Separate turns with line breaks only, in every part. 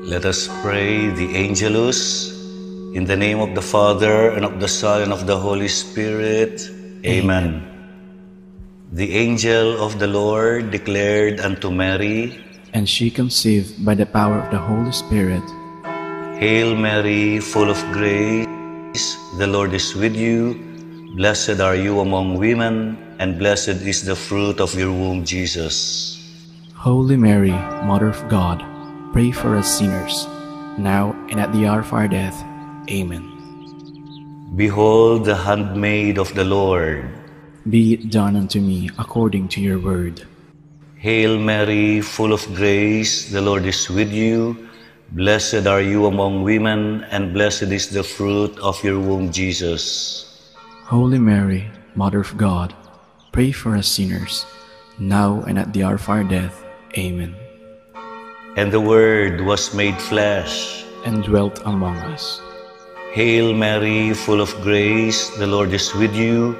Let us pray the Angelus. In the name of the Father, and of the Son, and of the Holy Spirit. Amen. The angel of the Lord declared unto Mary,
and she conceived by the power of the Holy Spirit.
Hail Mary, full of grace, the Lord is with you. Blessed are you among women, and blessed is the fruit of your womb, Jesus.
Holy Mary, Mother of God, pray for us sinners, now and at the hour of our death. Amen.
Behold the handmaid of the Lord.
Be it done unto me according to your word.
Hail Mary, full of grace, the Lord is with you. Blessed are you among women, and blessed is the fruit of your womb, Jesus.
Holy Mary, Mother of God, pray for us sinners, now and at the hour of our death. Amen.
And the Word was made flesh,
and dwelt among us.
Hail Mary, full of grace, the Lord is with you.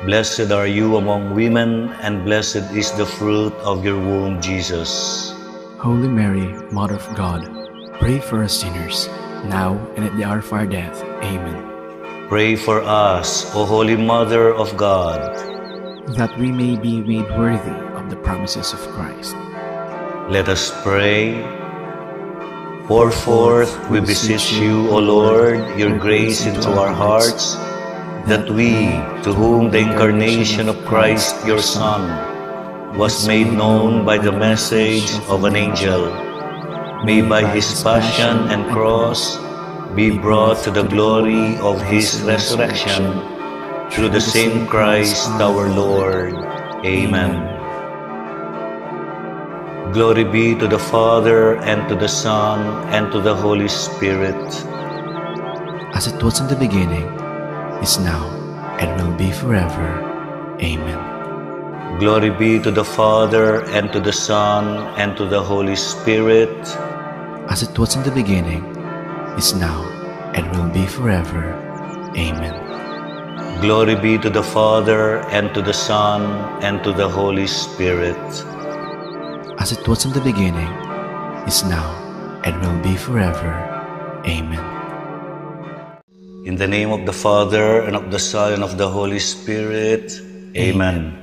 Blessed are you among women, and blessed is the fruit of your womb, Jesus.
Holy Mary, Mother of God, pray for us sinners, now and at the hour of our death. Amen.
Pray for us, O Holy Mother of God,
that we may be made worthy of the promises of Christ.
Let us pray. Pour forth, we beseech you, O Lord, your grace into our hearts, that we, to whom the incarnation of Christ, your Son, was made known by the message of an angel, may by his passion and cross be brought to the glory of his resurrection, through the same Christ our Lord. Amen. Glory be to the Father, and to the Son, and to the Holy Spirit.
As it was in the beginning, is now, and will be forever. Amen.
Glory be to the Father, and to the Son, and to the Holy Spirit.
As it was in the beginning, is now, and will be forever. Amen.
Glory be to the Father, and to the Son, and to the Holy Spirit.
As it was in the beginning, is now, and will be forever. Amen.
In the name of the Father, and of the Son, and of the Holy Spirit. Amen.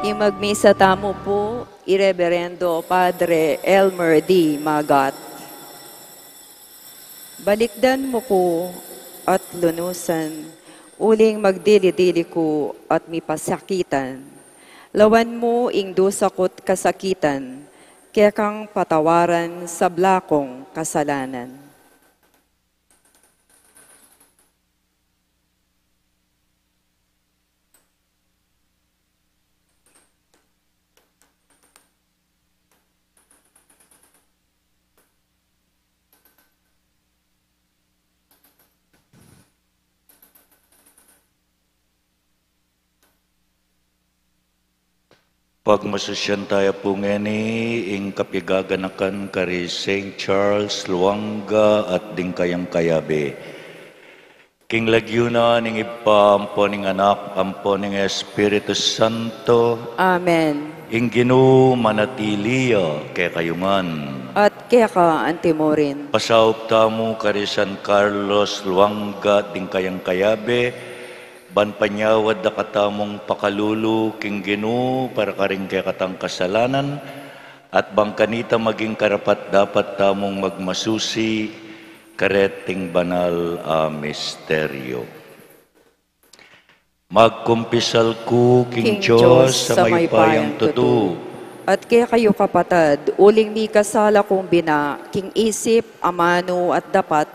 Imagmisa tamo po, Ireverendo Padre Elmer D. Magat. Balikdan mo ko at lunusan, uling magdili-dili ko at mipasakitan. Lawan mo ing dusakot kasakitan, kaya kang patawaran sa blakong kasalanan.
Pagmasusyan tayo po ngani, ing kapigaganakan kari St. Charles, Luanga at Dingkayang Kayabe. King lagyuna ning ipa, ampo ning anak, ampo ning Espiritu Santo.
Amen.
Ing Ginoo manatiliya kay kayungan.
At kaya ka antimorin.
Pasaop tamo kari San Carlos, Luanga at Dingkayang Kayabe. Ban panyawad da katamong pakalulu king Ginoo para karing kay katang kasalanan at bang kanita maging karapat dapat tamong magmasusi kareting banal a misteryo. Magkumpisal ku king Diyos sa maypayang tutu.
At kaya kayo kapatad, uling mi kasala kong bina, king isip, amano at dapat,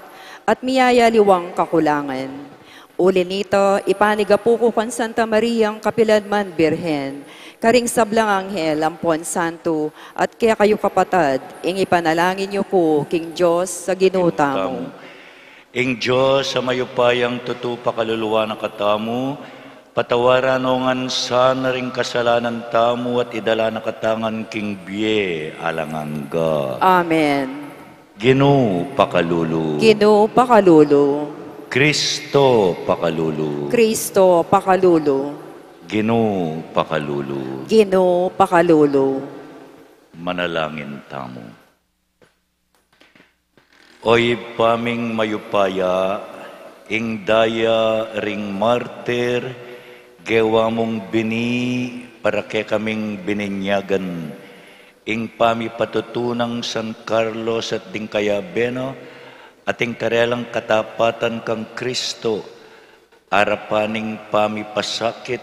at miyayaliwang kakulangan. Uli nito, ipaniga po ko kan Santa Mariang Kapiladman Birhen, karing sablang anghel, ampon santo, at kaya kayo kapatad, ing ipanalangin niyo po, king Diyos, sa ginuta mo.
Ing Diyos, sa mayupayang tutu pakaluluwa na katamu, patawaran nongan sana ring kasalanan tamu at idala na katangan king biye alangangga.
Amen.
Ginoo pakalulu.
Ginoo pakalulu.
Kristo pakalulu.
Kristo pakalulu.
Ginoo pakalulu.
Ginoo pakalulu.
Manalangin tamo. Oy paming mayupaya, ing daya ring martir, gewa mong bini para kay kaming bininyagan, ing pami patutunang San Carlos at Dingkayabeno, ating karelang katapatan kang Kristo, arapaning pamipasakit,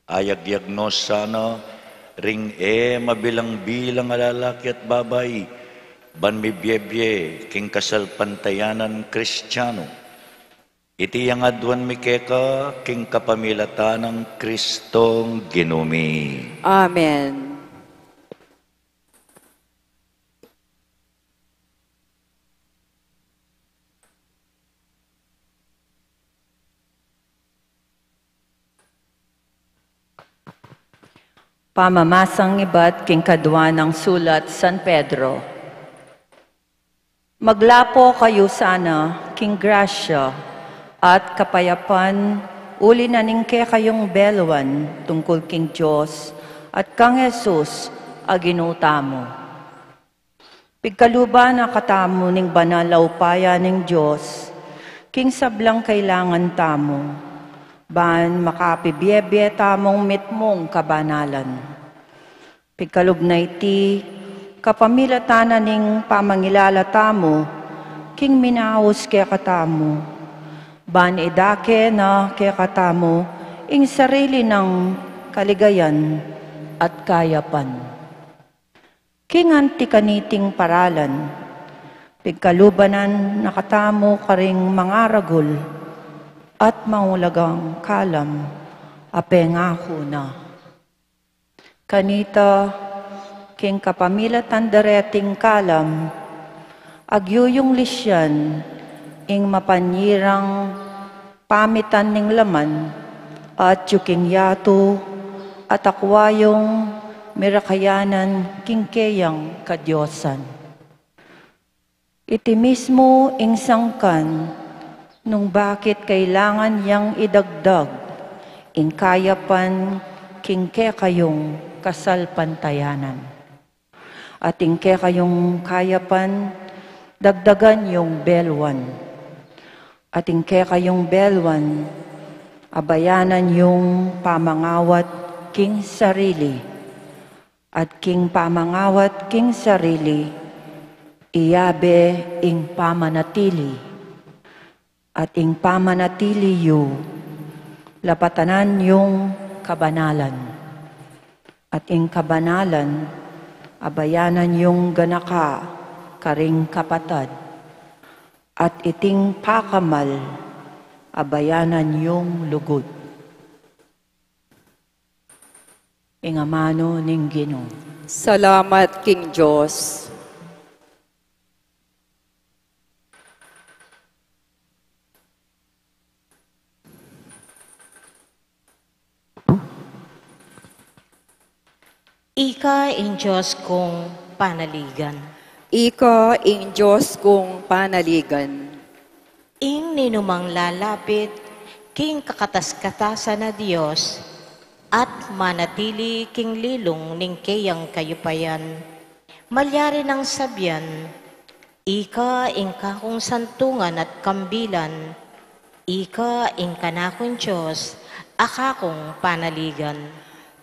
ayagyagnos sana, ring mabilang-bilang alalaki at babay, ban mibyebye, king kasalpantayanan Kristiyano. Iti yang adwan mikeka, king kapamilatanang Kristong ginumi.
Amen.
Pamamasang iba't king kadwa ng sulat San Pedro. Maglapo kayo sana, king grasya, at kapayapan, uli na ningke kayong belwan tungkol king Diyos, at kang Jesus, aginuta mo. Pigkaluba na katamo ning banalaw paya ning Diyos, king sablang kailangan tamo, ban makapibyebye tamong mitmong kabanalan. Pigkalub na iti, kapamilatanan ning pamangilala tamo, king minaos kaya katamo, ban idake na kaya katamo, ing sarili ng kaligayan at kayapan. King antikaniting paralan, pigkalubanan nakatamo karing mangaragol, at mangulagang kalam, apengako na. Kanita, king kapamilatan dareting kalam, agyuyong lisyan, ing mapanyirang pamitan ning laman, at yuking yato, at akwayong mirakayanan king keyang kadyosan. Iti mismo ing sangkan, nung bakit kailangan yang idagdag, ing kayapan king kayong kasalpantayanan. At ing kayong kayapan, dagdagan yung belwan. At ing kayong belwan, abayanan yung pamangawat king sarili, at king pamangawat king sarili, iyabe ing pamanatili, at ing pamanatili yu, lapatanan yung kabanalan, at ing kabanalan, abayanan yung ganaka, karing kapatad, at iting pakamal, abayanan yung lugod. Ingamano ning Ginoo.
Salamat, King Diyos.
Ika in Diyos kong panaligan.
Ika ing Diyos kong panaligan.
Ing ninumang lalapit, king kakatas-katasan na Diyos, at manatili king lilong ning kayang kayupayan. Malyari ng sabyan, ika ing kakong santungan at kambilan, ika ing kanakong Diyos, akakong panaligan.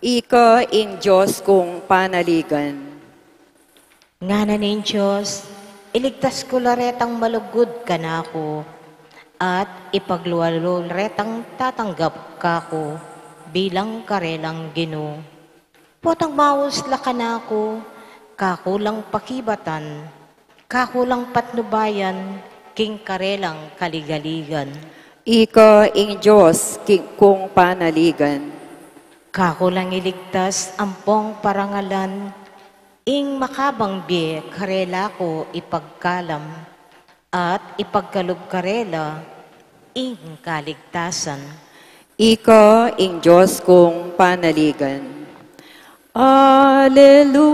Ika ing Diyos kong panaligan.
Ngana nin Diyos, iligtas ko laretang malugod ka na ako, at ipagluwalo laretang tatanggap ka ko, bilang karelang Ginoo. Potang maus la ka na ako, kakulang pakibatan, kakulang patnubayan, king karelang kaligaligan.
Ika ing Diyos kong panaligan.
Kakulang iligtas ampong parangalan, ing makabang biye karela ko ipagkalam, at ipagkalub karela, ing kaligtasan.
Ika ing Diyos kong panaligan. Alleluia,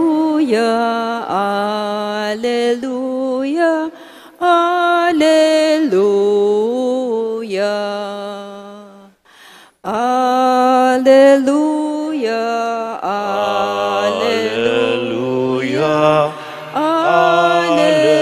alleluia, alleluia. Alleluia, alleluia, alleluia.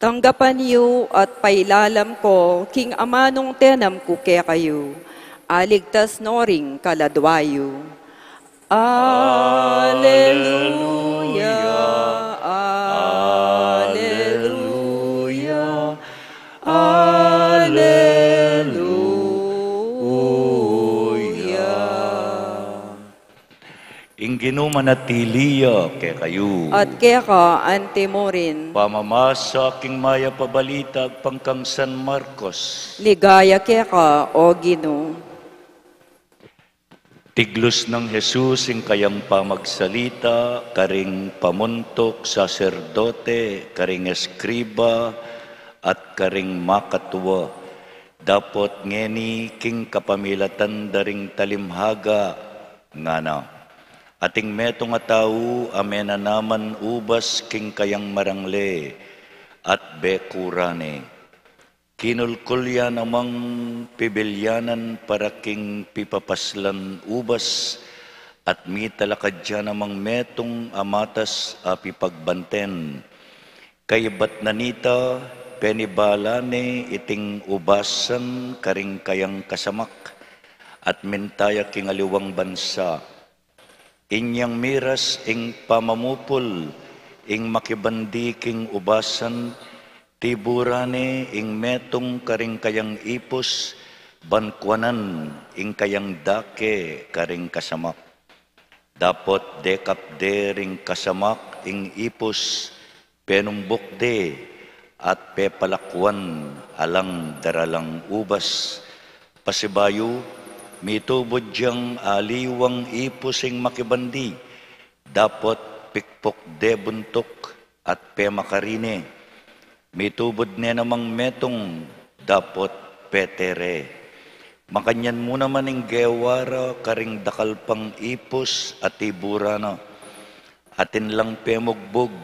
Tanggapan niyo at pailalam ko, king amanong tenam ko kaya kayo, aligtas noring kaladwayo. Alleluia, alleluia, alleluia.
Ingino manatiliya kay kayo.
At kaya ka, ante mo rin,
Pamamasa aking maya pabalitag pangkang San Marcos.
ligaya kaya ka, o Ginoo.
Tiglos ng Jesus ing kayang pamagsalita, karing pamuntok, saserdote, karing eskriba, at karing makatwa. Dapot ngeni king kapamilatan daring talimhaga, ngana. Ating metong atao, amena naman ubas king kayang marangle, at bekurane. Kinulkulya namang pibilyanan para king pipapaslan ubas, at mitalakadya namang metong amatas apipagbanten. Kaybat nanita, penibalane iting ubasan karing kayang kasamak, at mintaya king aliwang bansa. Inyang miras ing pamamupol, ing makibandi king ubasan, tiburane ing metong karing kayang ipos, bankwanan ing kayang dake karing kasamak. Dapot dekapde ring kasamak ing ipos, penumbukde at pepalakwan alang daralang ubas. Pasibayo, mitubod diyang aliwang ipos ing makibandi, dapot pikpok de buntok at pemakarine. Mitubod niya namang metong dapot petere. Makanyan mo naman ing gewara karing dakal pang ipos at iburana. Atin lang pemugbog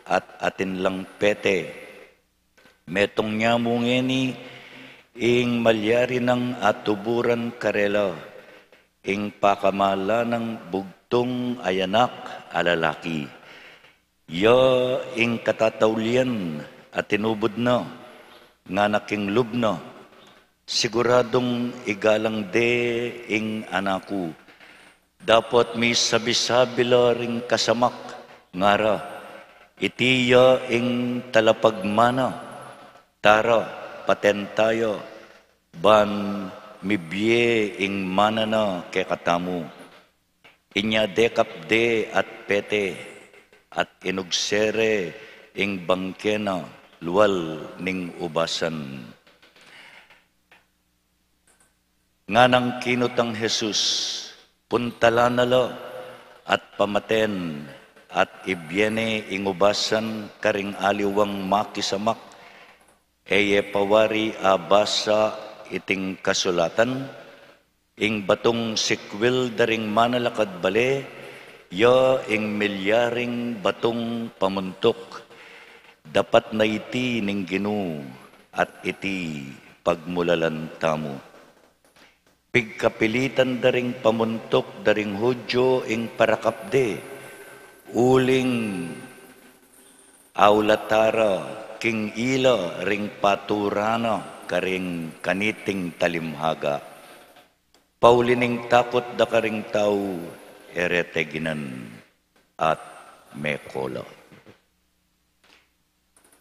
at atin lang pete. Metong niya mo ngeni ing malyari ng atuburan karela. Ing pakamala ng bugtong ayanak alalaki. Ya ing katataulian at tinubod na, nga naking lubna, Siguradong igalang de ing anaku. Dapat mi sabi-sabi la ring kasamak ngara. Itiya ing talapagmana. Tara, patentayo. Ban mibye ing manana ke katamu. Inya dekap de at pete. At inugsere ing bangkena luwal ning ubasan. Nga nang kinutang Jesus, puntala nala at pamaten at ibyene ingubasan karing aliwang makisamak, eye pawari abasa iting kasulatan, ing batong sikwil daring manalakad bale, ya ing milyaring batong pamuntok, dapat na iti ning ginu at iti pagmulalan tamo. Pigkapilitan daring pamuntok daring Hudyo ing parakapde, uling aulatara king ila ring paturana karing kaniting talimhaga. Paulining takot da karing tau ereteginan at mekola.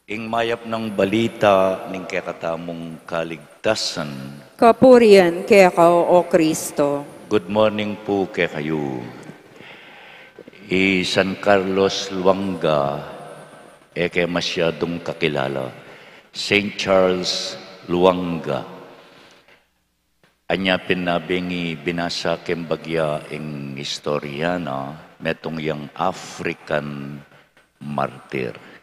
Ing mayap ng balita ning kakatamong kaligtasan.
Kapurian kaya kao, O Kristo.
Good morning po kay kayo. San Carlos Luanga, kay masyadong kakilala. St. Charles Luanga. Anya pinabingi binasa kembagya ing historiana metong yang African martyr.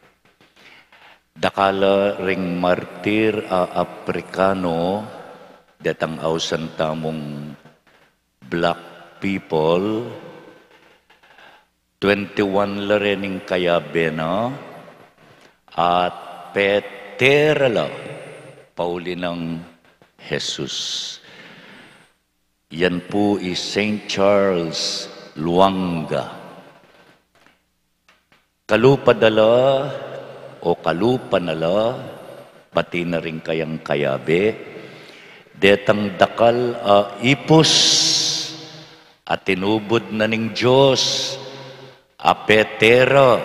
Dakala ring martir Afrikano datang ausan tamong black people 21 larening kayabena at peterala pauli ng Jesus. Yan po is St. Charles Luanga. Kalupadala o kalupanala, pati na rin kayang kayabe, detang dakal ipos at tinubod na ning Diyos apetera,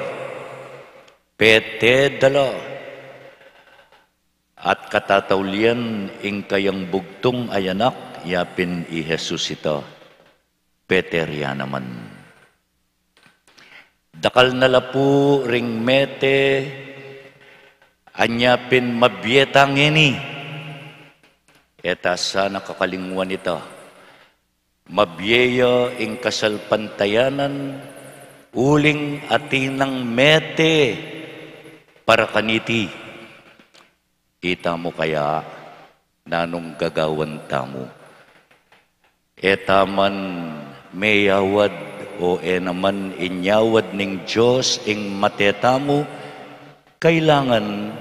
petedala, at katataulian ing kayang bugtong ayanak, yapin i Jesus ito, peterya naman. Dakal nalapu ring mete, anyapin mabietang ini. Eta sana kakalingwan ito. Mabieya ing kasalpantayanan, uling atinang mete para kaniti. Ita mo kaya nanong gagawan tamo. Eta man mayawad o naman inyawad ning Diyos ing matetamo, kailangan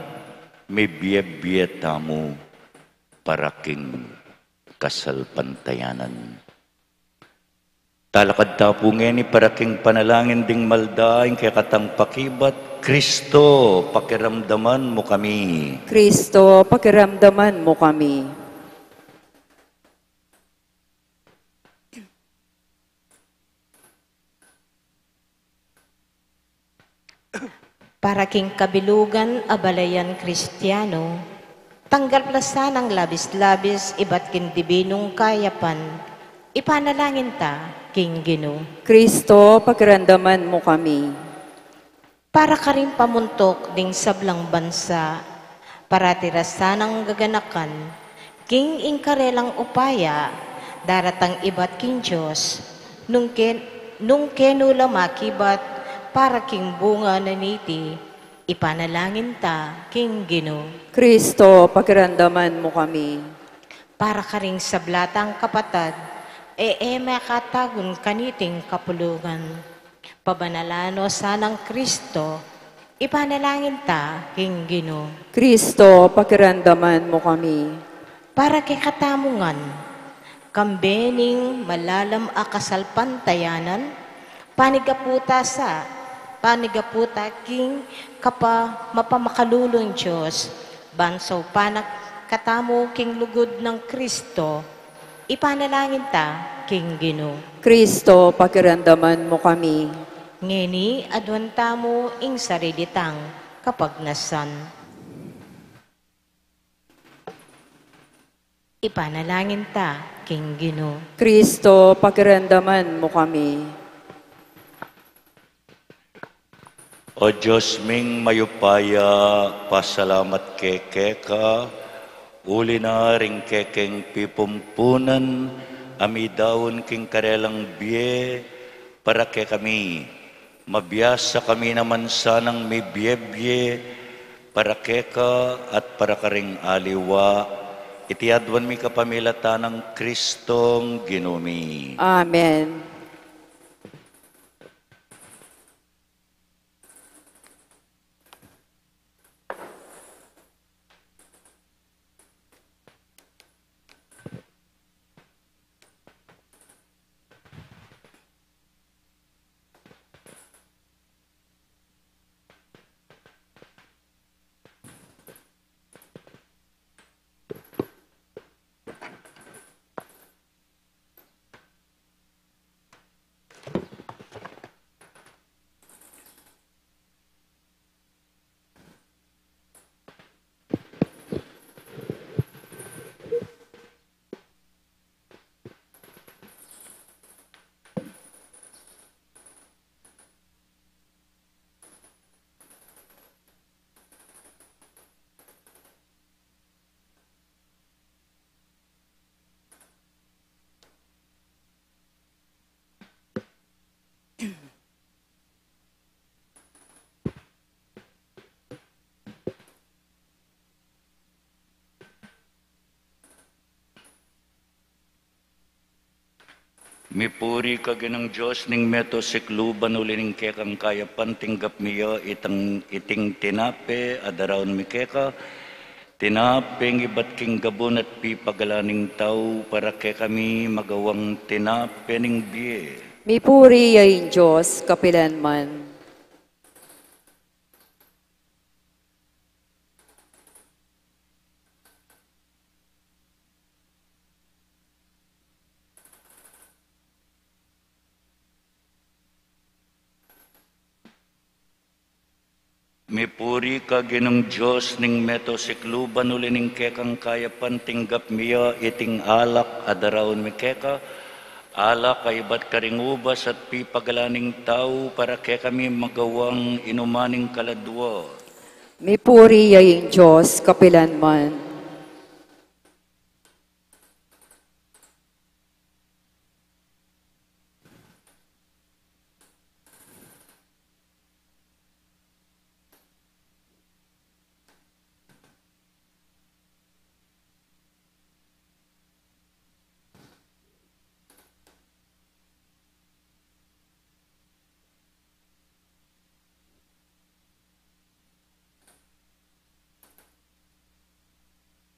may biyet-biyet mo para king kasalpantayanan. Talakad tapo ngeni para king panalangin ding maldaing kay katang pakibat, Kristo, pakiramdaman mo kami.
Kristo, pakiramdaman mo kami.
Para king kabilugan abalayan Kristiyano, tanggal plasan ang labis-labis iba't kin dibinong kayapan, ipanalangin ta king Gino.
Kristo, pakiramdaman mo kami.
Para ka rin pamuntok ding sablang bansa, para tirasan ang gaganakan, king ingkarelang upaya, daratang iba't king Diyos, nung kenula makibat, para king bunga na niti, ipanalangin ta, king Gino.
Kristo, pakiramdaman mo kami.
Para ka ring sablatang kapatad, makatagun kaniting kapulugan. Pabanalano sanang Kristo, ipanalangin ta, king Gino.
Kristo, pakiramdaman mo kami.
Para kay katamungan, kambening malalam akasalpantayanan, panigaputa king kapa mapamakalulong Diyos, bansaw panak katamo king lugod ng Kristo, ipanalangin ta king Ginoo.
Kristo, pakiramdaman mo kami.
Ngeni adwan tamo ing sariditang kapagnasan. Ipanalangin ta king Ginoo.
Kristo, pakiramdaman mo kami.
O Diyos ming mayupaya, pasalamat keka, uli na ring kekeng pipumpunan, amidaon king karelang biye, para ke kami. Mabiyasa kami naman sanang may biyebye, para keka at para karing aliwa, itiadwan mi kapamilata ng Kristong Ginumi.
Amen.
Mipuri ka ginang Diyos ning meto sikluban ulining kekang kayapan tinggap miyo iting tinape adaraon mi keka tinapeng ibat king gabon at pipagalaning tao para ke kami magawang tinape ning biye.
Mipuri yain Diyos, kapilanman.
Mipuri ka ginang Diyos ning meto sikluban ulining kekang kayapan tinggap miyo iting alak adaraon mi keka alak ay ba't karing ubas at pipagalaning tao para ke kami magawang inumaning kaladwa.
Mipuri yain Diyos, kapilanman.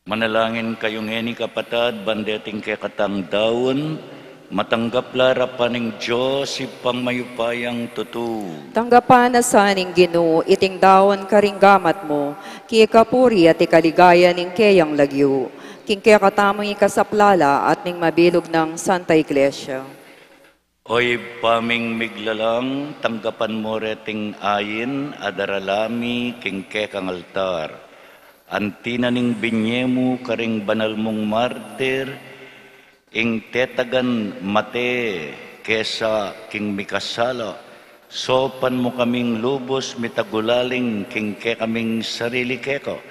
Manalangin kayong ngeni kapatad, bandeting kay katang daon, matanggap larapaning Diyos ipang mayupayang tutu.
Tanggapan na saning Ginoo, iting daon karinggamat mo, ki kapuri at ikaligaya ning kayang lagyo, king kaya katamang ikasaplala at ning mabilog ng Santa Iglesia.
Oy paming miglalang, tanggapan mo reting ayin, adaralami king kekang altar. Antina ning binyemu karing banal mong martir, ing tetagan mate kesa king mikasala, sopan mo kaming lubos mitagulaling king ke kaming sarili keko,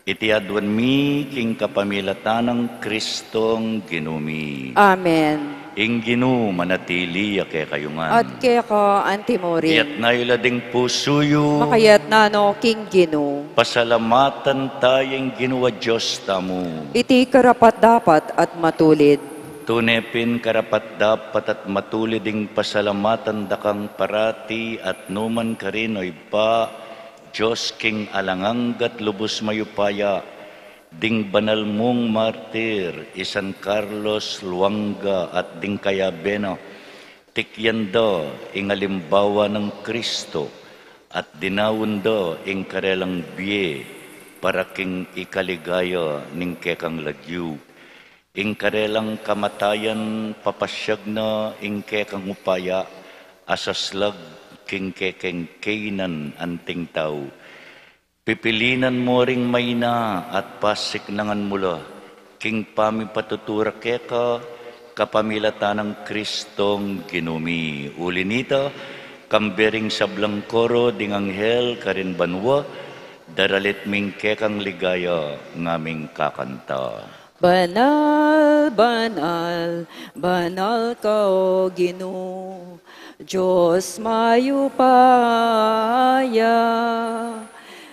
itiadwan mi king kapamilatan ng Kristong Ginumi.
Amen.
Ing Ginoo manatili ke kayungan.
At kaya ka antimori,
Iyat na ilading pusuyo,
makayat na no king Ginoo.
pasalamatan tayong Ginoo Diyos tamo.
Iti karapat dapat at matulid.
Tunepin karapat dapat at matuliding pasalamatan dakang parati at numan karinoy pa, Diyos king alanganggat lubos mayupaya, ding banal mong martir, San Carlos Luanga at ding Kayabeno, tikyando ing alimbawa ng Kristo, at dinawundo ing karelang biye, para king ikaligaya ning kekang lagyu. Ing karelang kamatayan papasyag na ing kekang upaya, asaslag king kekeng kainan anting tao. Pipilinan mo ring mayna at pasik nangan mula, king pamipatutura keka, kapamilatan ng Kristong ginumi. Ulinita, kambering sablang koro ding anghel karin banwa, daralit ming kekang ligaya ngaming kakanta.
Banal, banal, banal ka o Ginoo, Diyos mayupaya.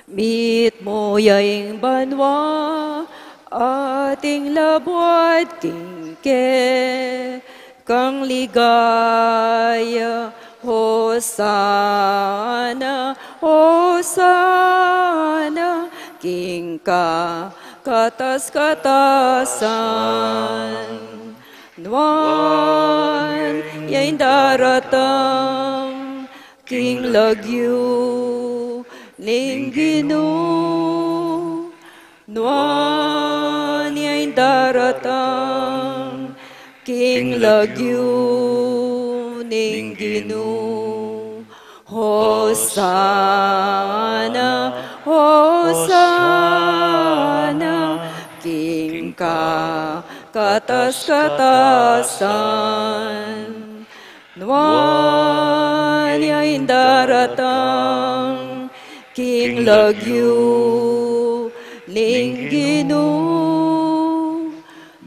Meet mo yaing banwa, ating labwat kingke, kang ligaya. Hosana, Hosana, king ka, katas-katasan. Nuan, yain daratang, king lagyu, ning Ginoo. Nuan, yain daratang, king lagyu, ning Ginoo. Hosana, Hosana, king ka, katas-katasan. Nuan yain daratang, king lagyu, ning Ginoo.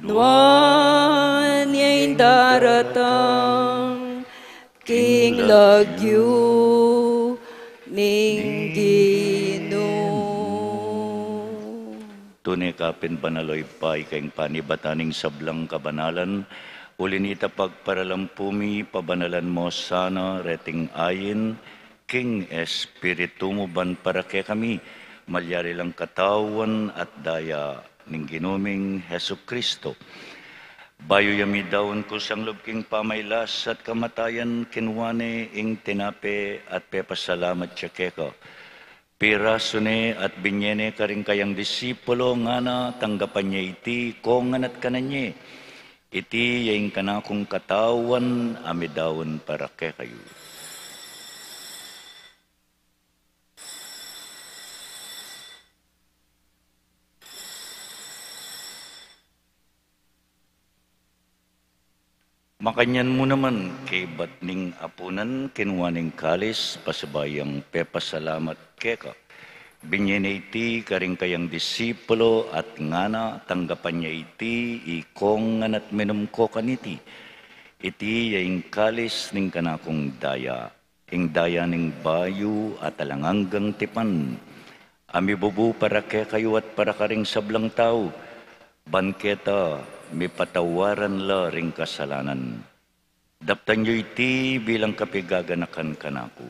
Nuan yain daratang, king lagyu, ning Ginoo.
Tunay kapin banaloy pa ikaing panibataning sablang kabanalan, ulinita pagparalampumi, pabanalan mo sana reting ayin, king espiritu mo ban para ke kami, malyari lang katawan at daya ning ginuming Hesu Kristo. Bayo yami daon ko sang lubking pamaylas at kamatayan kinwane ing tinape at pepasalamat siya keka. Pirasune at binyene karing kayang disipulo nga na tanggapan niya iti kongan at kananye. Iti yaing kanakong katawan amidawon para ke kayo. Makanyan mo naman kay batning apunan kinwaning kalis pasabayang pepasalamat keka. Binyene iti karing kayang disipulo at ngana tanggapan niya iti ikong nganat minum ko kaniti. Iti yaing kalis ning kanakong daya. Ing daya ning bayu at alanganggang tipan. Ami bubu para ke kayo at para karing sablang tao. Banketa may patawaran la ring kasalanan. Daptan nyo iti bilang kapigaganakan kanako.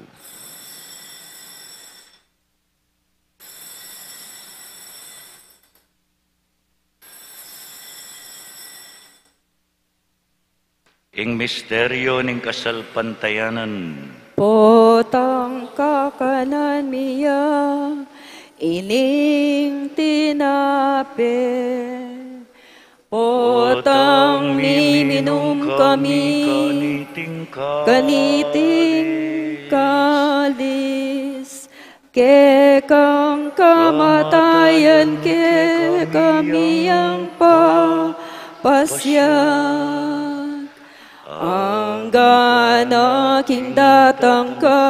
Ing misteryo ning kasalpantayanan,
Potang kakanan miya, ining tinape. Potang miminum kami, kaniting kalis. Kekang kamatayan, ke kami ang papasyan. Ang ganaking datang ka,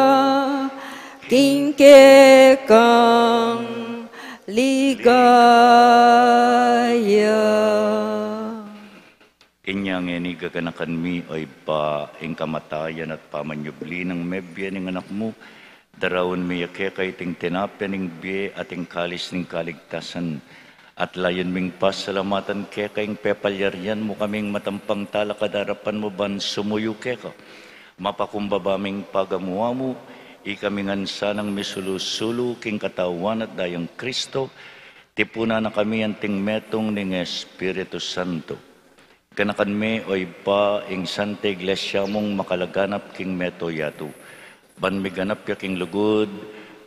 king kekang ligaya.
Inyang eni gaganakan mi ay pa ing kamatayan at pamanyubli ng mebya ning anak mo, darawon mi yake kay ting tinapya ning biye at ing kalis ning kaligtasan, at layon ming pasalamatan ke kayong pepalyaryan mo kaming matampang talakadarapan mo ban sumuyo ke ka. Mapakumbaba ming pagamuha mo, ikamingan sanang misulu-sulu king katawan at dayang Kristo, tipuna na kami anting metong ning Espiritu Santo. Kanakan me oy pa ing Santa Iglesia mong makalaganap king meto yato. Ban miganap ya king lugod,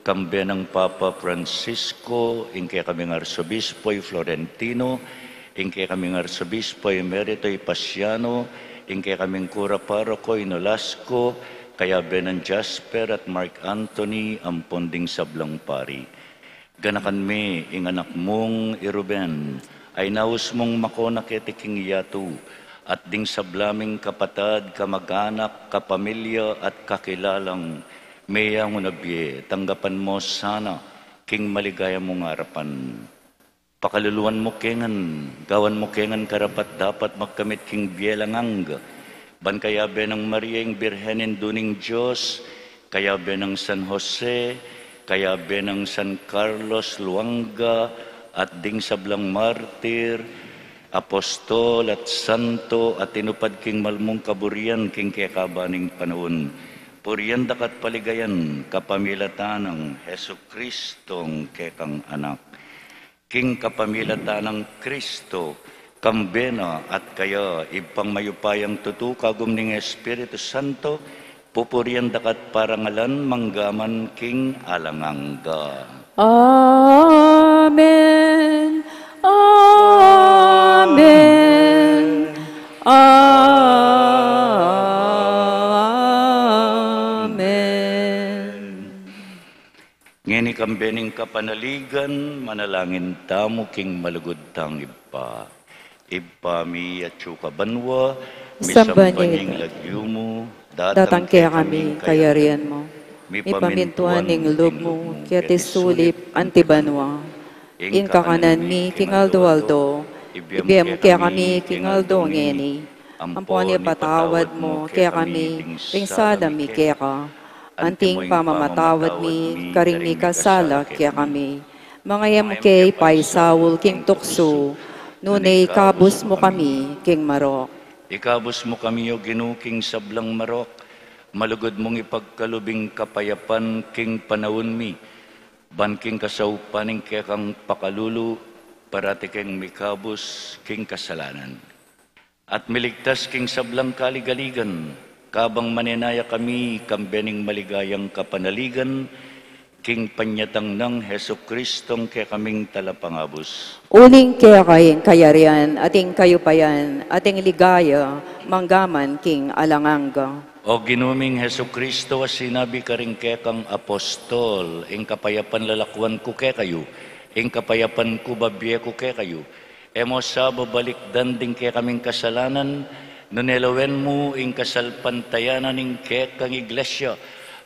kambe ng Papa Francisco, inke kaming Arsobispo'y Florentino, inke kaming Arsobispo'y Emerito'y Pasiano, inke kaming Kura Paroko'y Nolasco, kaya Benan Jasper at Mark Anthony, ang ponding sablang pari. Ganakan me, ing anak mong Iruben, ay naus mong makona ketiking yatu, at ding sablaming kapatad, kamag-anak, kapamilya at kakilalang, Meya mo nabye, tanggapan mo sana, king maligaya mong harapan. Pakaluluan mo kengan, gawan mo kengan karapat dapat magkamit king bielangang. Ban kaya be ng Maria ing Birhenin duning Diyos, kaya be ng San Jose, kaya be ng San Carlos Luanga, at ding sablang martir, apostol at santo, at tinupad king malmong kaburian king kekabaning panahon. Puriyan dakat paligayan, kapamilatan ng Heso Kristong kekang anak. King kapamilatan ng Kristo, kambena at kaya ipang mayupayang tutukagum ning Espiritu Santo, pupuriyan dakat parangalan manggaman king alangangga.
Amen. Amen.
Ngini kambening kapanaligan, manalangin tamo king malugod tang ipa. Ipa mi at suka banwa, misambaning lagyumo,
datang kaya kami, kayarian mo. Mi pamintuan ning loob mo, kaya tisulip antibanwa. In kakanan mi king Aldo, ibiyam kaya kami king Aldo ngeni. Ampuan niya patawad mo, kaya kami, pingsala mi kaya ka. Anting pamamatawad mi, karing mi kasala kaya kami. Mga yam kay paisawul king tukso, nunay kabus mo kami king marok.
Ikabus mo kami o ginuking sablang marok, malugod mong ipagkalubing kapayapan king panahon mi, banking kasaupaning kaya kang pakalulu, parati keng mikabus king kasalanan. At miligtas king sablang kaligaligan, kabang maninaya kami, kambening maligayang kapanaligan, king panyatang ng Heso Kristong kaya kaming talapangabos.
Uling kaya kayong kayarian, ating kayupayan, ating ligaya, manggaman king alanganga.
O ginuming Heso Kristo, sinabi ka rin kaya kang apostol, ing kapayapan lalakwan ko kaya kayo, ing kapayapan ko babye ko kaya kayo, emo sa babalik danding kaya kaming kasalanan, nunelawen mo ing kasalpantayanan ing kekang iglesia,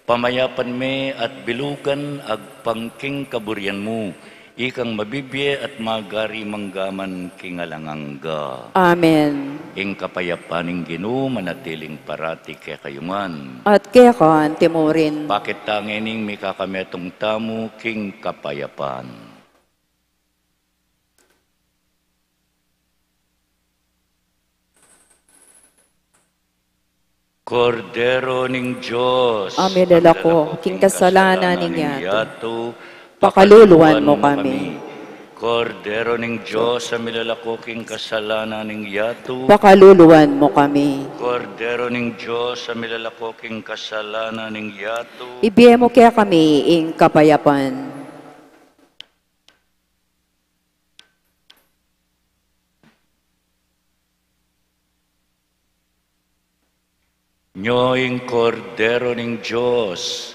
pamayapan me at bilugan agpangking kaburian mo, ikang mabibye at magari manggaman kingalangangga.
Amen.
Ing kapayapaning Ginoo manatiling parati kaya kayuman.
At kaya ka timorin.
Bakit tangining may kakametong tamo king kapayapan? Kordero ning Diyos,
Amilala ko, king kasalanan niya,
yato,
pakaluluwan mo kami.
Kordero ning Diyos, amilala ko, king kasalanan ning yato,
Pakaluluwan mo kami.
Kordero ning Diyos, amilala ko, king kasalanan ning yato,
Ibiye mo kaya kami ing kapayapan.
Nyo ing kordero ning Diyos,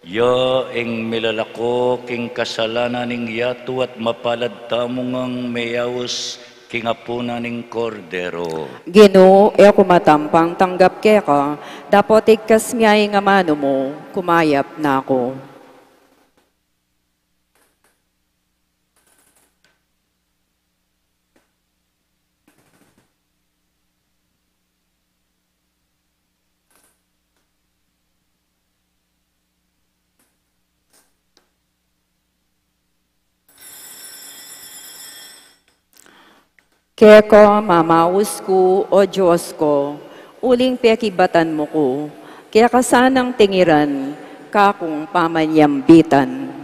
yo ing milalako king kasalanan ning yato at mapalad tamungang mayawos king apuna ning kordero.
Ginoo, e ako matampang tanggap kaya ka, dapat igkas miyay nga mano mo, kumayap na ako. Kaya ko, mamaus ko, o Diyos ko, uling pekibatan mo ko, kaya kasanang tingiran, kakong pamanyambitan.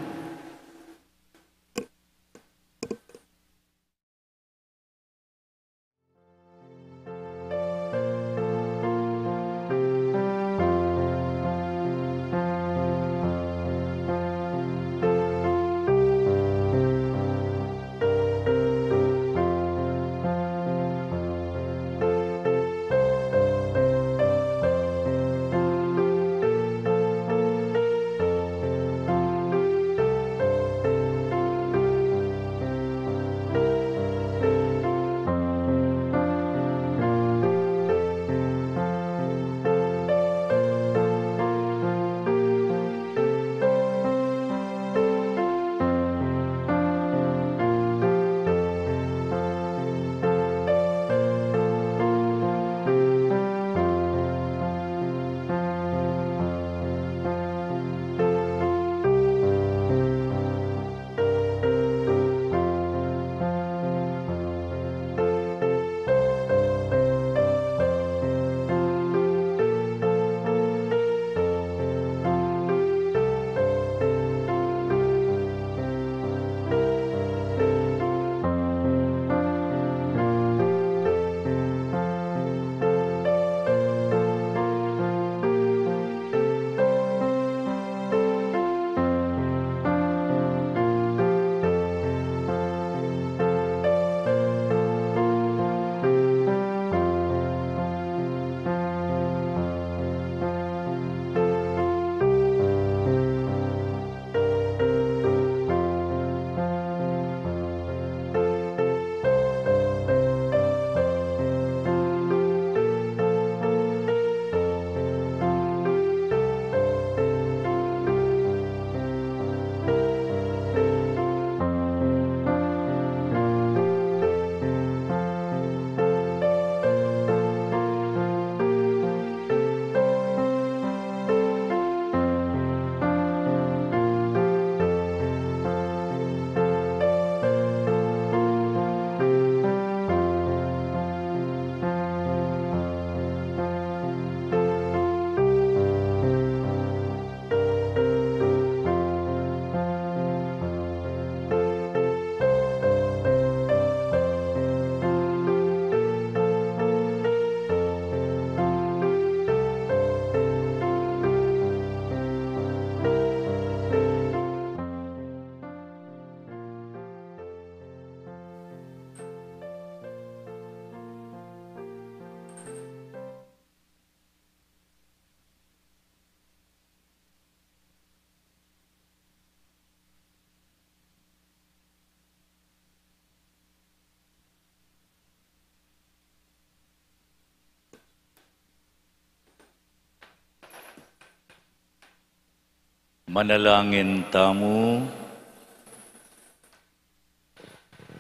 Manalangin tamo.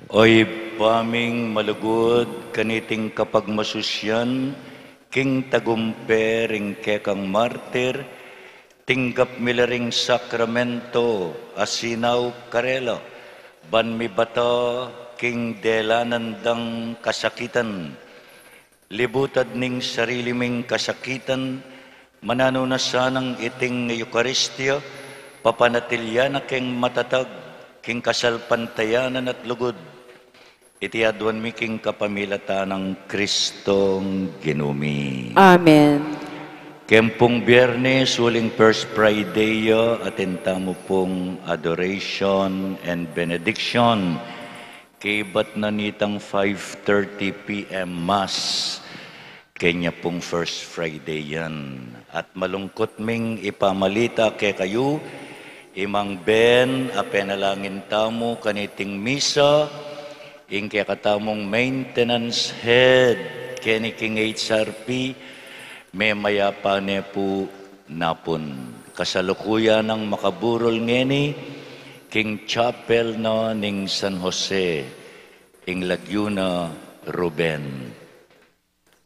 Oy paming malugod kaniting kapag masusyan, king tagumpering kekang martir, tinggap milaring sakramento, asinaw karelo, ban mi bata, king delanandang kasakitan, libutad ning sarili ming kasakitan, manano na sanang iting Eukaristya, papanatilya na king matatag, king kasalpantayanan at lugod, iti adwan mi king kapamilata ng Kristong ginumi.
Amen.
Kempong Biyernes, huling First Friday, atinta mo pong adoration and benediction. Kibat na nitang 5:30 p.m. Mass. Kanya pong First Friday yan. At malungkot ming ipamalita kay kayo, imang Ben, apenalangin tamo kaniting misa, ing kaya katamong maintenance head, kini king HRP, may mayapa ne po napon. Kasalukuyan ng makaburol ngeni, king chapel na ning San Jose, ing Laguna, Ruben.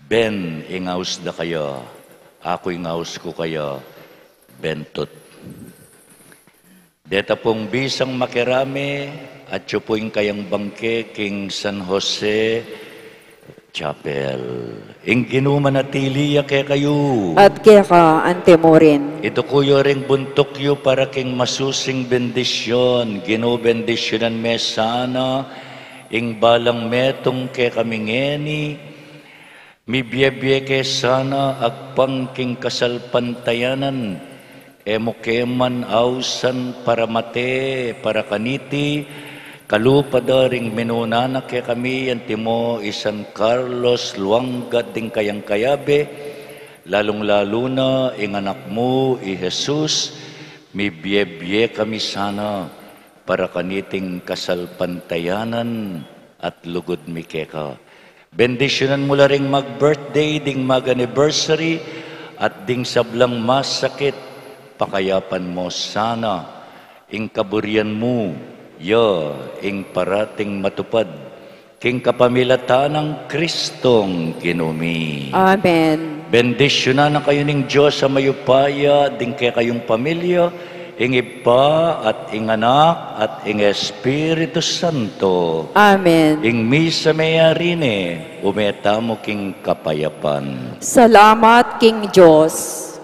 Ben, ingaus da kayo, ako ingaus ko kayo, bentot. Deta pong bisang makirami, at siya kayang bangke, king San Jose Chapel. Ing ginumanatiliya kay kayo.
At kaya ka, ante mo rin.
Ito kuyo ring buntok yo para king masusing bendisyon. Ginubendisyonan me sana, ing balang metong kay kamingeni, mibiyebye kay sana, agpang king kasalpantayanan, emokeman ausan para mate, para kaniti, kalupada ring menunana kay kami, yan timo San Carlos, Luanggat ding kayang kayabe, lalong-lalo na ing anak mo, Jesus, mibiyebye kami sana, para kaniting kasalpantayanan at lugod mi keka. Bendisyonan mo la ring mag-birthday, ding mag-anniversary, at ding sablang masakit, pakayapan mo sana, ing kaburian mo, ing parating matupad, king kapamilata ng Kristong ginumi.
Amen.
Bendisyonan na kayo ning Diyos sa mayupaya, ding kaya kayong pamilya, ing Iba at ing Anak at ing Espiritu Santo.
Amen.
Ing misa mayarine, umeta mo king kapayapan.
Salamat, King Diyos.